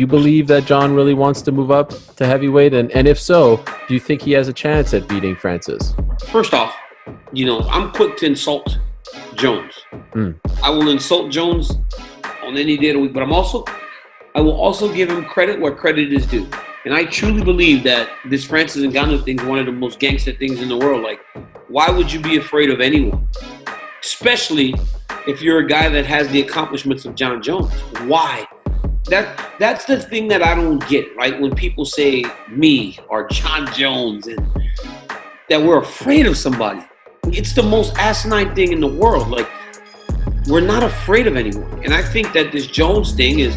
you believe that John really wants to move up to heavyweight? And if so, do you think he has a chance at beating Francis? First off, I'm quick to insult Jones. I will insult Jones on any day of the week, but I will also give him credit where credit is due. And I truly believe that this Francis Ngannou thing is one of the most gangster things in the world. Like, why would you be afraid of anyone? Especially if you're a guy that has the accomplishments of John Jones. Why? That's the thing that I don't get, right? When people say me or John Jones and that we're afraid of somebody. It's the most asinine thing in the world. Like, we're not afraid of anyone. And I think that this Jones thing is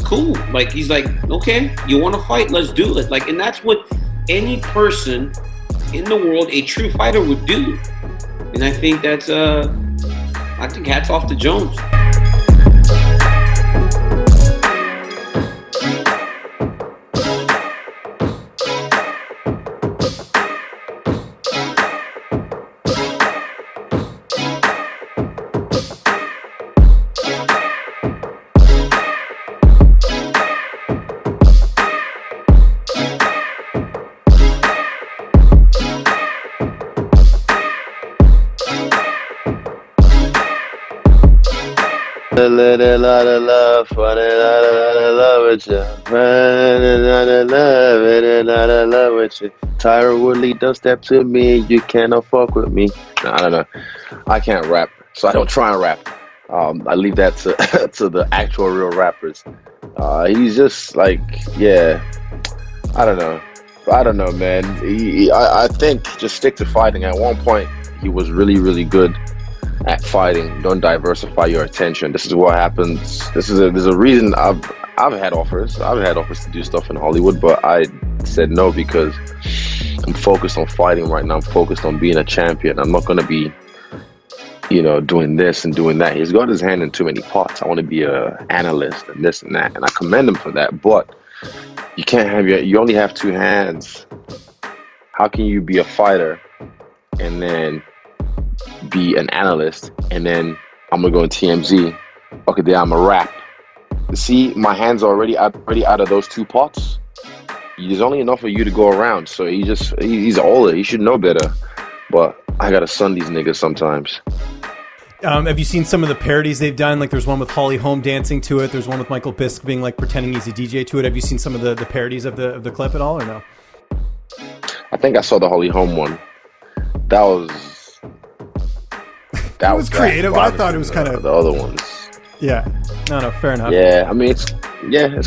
cool. Like, he's like, okay, you want to fight? Let's do it. Like, and that's what any person in the world, a true fighter, would do. And I think that's, I think hats off to Jones. Lot of love, love with you. Love with you. Tyra Woodley, don't step to me. You cannot fuck with me. No, I don't know. I can't rap, so I don't try and rap. I leave that to to the actual real rappers. He's just like, yeah. I don't know, man. I think just stick to fighting. At one point, he was really, really good at fighting. Don't diversify your attention. This is what happens. There's a reason I've had offers. I've had offers to do stuff in Hollywood, but I said no because I'm focused on fighting right now. I'm focused on being a champion. I'm not gonna be, doing this and doing that. He's got his hand in too many pots. I want to be a analyst and this and that, and I commend him for that. But you can't have you only have two hands. How can you be a fighter and then be an analyst, and then I'm gonna go in TMZ? Okay, then I'm a rap. See, my hands are already out of those two pots. There's only enough for you to go around. So he's older. He should know better. But I gotta sun these niggas sometimes. Have you seen some of the parodies they've done? Like, there's one with Holly Holm dancing to it. There's one with Michael Bisk being like pretending he's a DJ to it. Have you seen some of the parodies of the clip at all, or no? I think I saw the Holly Holm one. That was creative. I thought it was kind of the other ones. Yeah. No, fair enough. Yeah, I mean, it's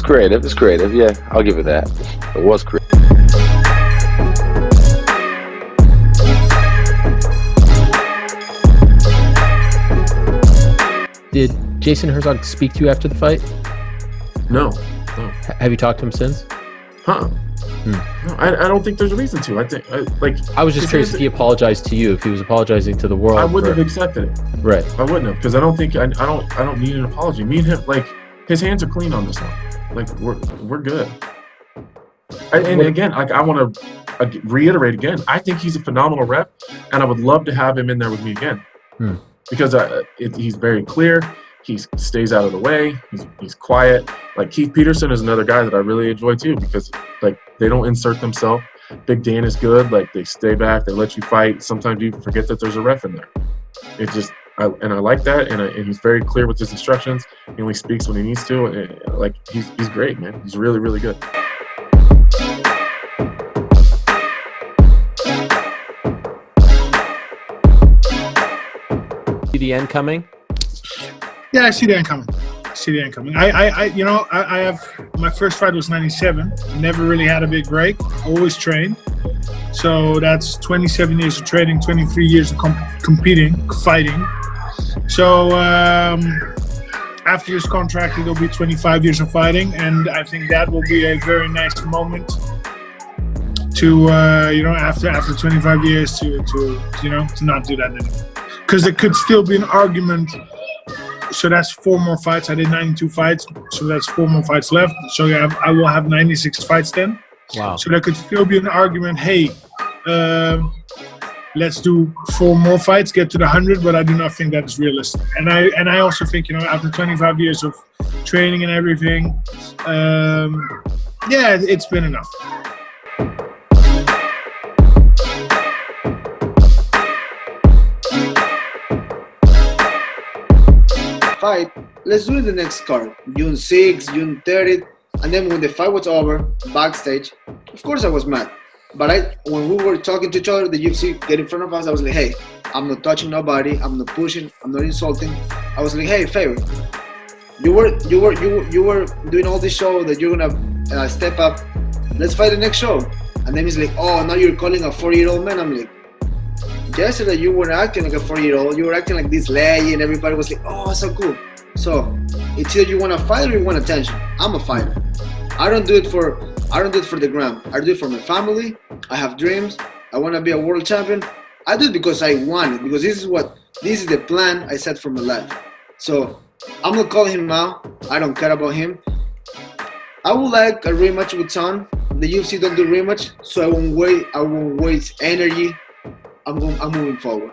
creative. It's creative. Yeah, I'll give it that. It was creative. Did Jason Herzog speak to you after the fight? No. Have you talked to him since? No, I don't think there's a reason to. I think I was just curious if he apologized to you, if he was apologizing to the world. I wouldn't have accepted it. Right. I wouldn't have, because I don't think I don't need an apology. Me and him, like, his hands are clean on this one. Like, we're good. Again, like, I want to reiterate again. I think he's a phenomenal rep, and I would love to have him in there with me again. Because he's very clear. He stays out of the way. He's quiet. Like, Keith Peterson is another guy that I really enjoy too, because like, they don't insert themselves. Big Dan is good. Like, they stay back. They let you fight. Sometimes you even forget that there's a ref in there. It's just, I like that, and he's very clear with his instructions. He only speaks when he needs to. And, like, he's great, man. He's really, really good. See the end coming? Yeah, I see the end coming. I have, my first fight was 97. Never really had a big break. Always trained. So that's 27 years of training, 23 years of competing, fighting. So after his contract, it'll be 25 years of fighting, and I think that will be a very nice moment to after 25 years to not do that anymore. Because there could still be an argument. So that's 4 more fights. I did 92 fights, so that's 4 more fights left. So yeah, I will have 96 fights then. Wow. So there could still be an argument. Hey, let's do 4 more fights, get to the 100, but I do not think that is realistic. And I also think, you know, after 25 years of training and everything, yeah, it's been enough. Fight, let's do it the next card, June 6th, June 30th, and then when the fight was over, backstage, of course I was mad. But when we were talking to each other, the UFC get in front of us, I was like, hey, I'm not touching nobody, I'm not pushing, I'm not insulting. I was like, hey, Faber, you were doing all this show that you're gonna step up. Let's fight the next show. And then he's like, oh, now you're calling a 40-year-old man. I'm like, yesterday you weren't acting like a 40-year-old. You were acting like this lady, and everybody was like, oh, so cool. So it's either you want to fight or you want attention. I'm a fighter. I don't do it for the gram. I do it for my family. I have dreams. I want to be a world champion. I do it because I want it, because this is the plan I set for my life. So I'm not calling him out. I don't care about him. I would like a rematch with Son. The UFC don't do rematch, so I won't waste energy. I'm moving forward.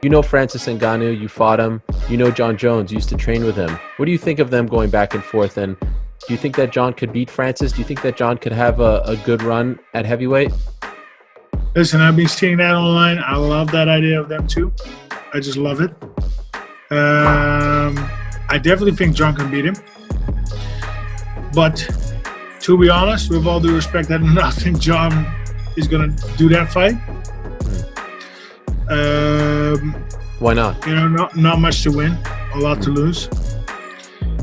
You know Francis Ngannou, you fought him. You know John Jones, you used to train with him. What do you think of them going back and forth? And do you think that John could beat Francis? Do you think that John could have a good run at heavyweight? Listen, I've been seeing that online. I love that idea of them too. I just love it. I definitely think John can beat him. But to be honest, with all due respect, I do not think John is going to do that fight. Why not? You know, not much to win, a lot to lose.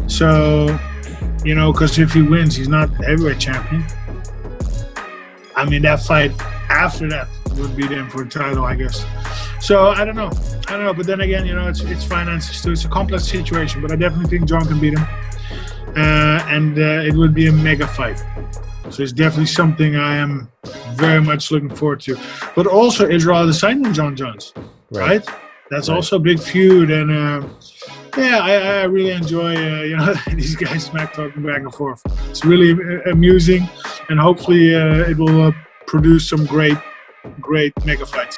So, you know, because if he wins, he's not heavyweight champion. I mean, that fight after that would be then for the title, I guess. So I don't know. But then again, you know, it's finances too. It's a complex situation, but I definitely think John can beat him. And it would be a mega fight. So it's definitely something I am very much looking forward to. But also Israel Adesanya and John Jones, right? That's also a big feud. And yeah, I really enjoy, you know, these guys smack talking back and forth. It's really amusing, and hopefully it will produce some great mega fights.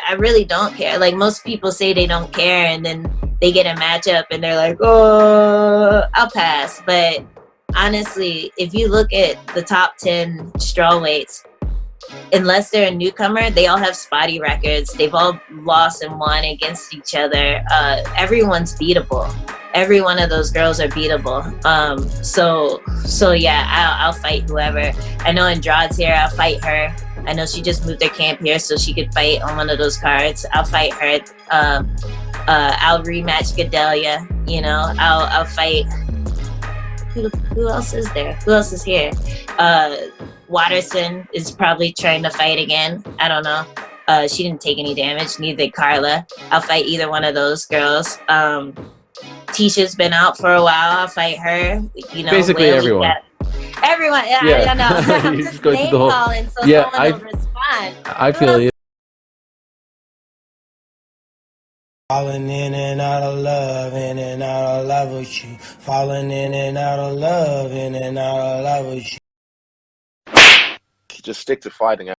I really don't care. Like, most people say they don't care, and then they get a matchup and they're like, oh, I'll pass. But honestly, if you look at the top 10 strawweights, unless they're a newcomer, they all have spotty records. They've all lost and won against each other. Everyone's beatable. Every one of those girls are beatable. So yeah, I'll fight whoever. I know Andrade's here. I'll fight her. I know she just moved her camp here, so she could fight on one of those cards. I'll fight her. I'll rematch Gadelia. You know, I'll fight. Who else is there? Who else is here? Watterson is probably trying to fight again. I don't know. She didn't take any damage. Neither did Carla. I'll fight either one of those girls. Tisha's been out for a while. I'll fight her. You know, basically everyone. Everyone. Yeah. I know. I'm just name calling, so someone will respond. I feel you. Falling in and out of love, in and out of love with you. Falling in and out of love, in and out of love with you. Just stick to fighting.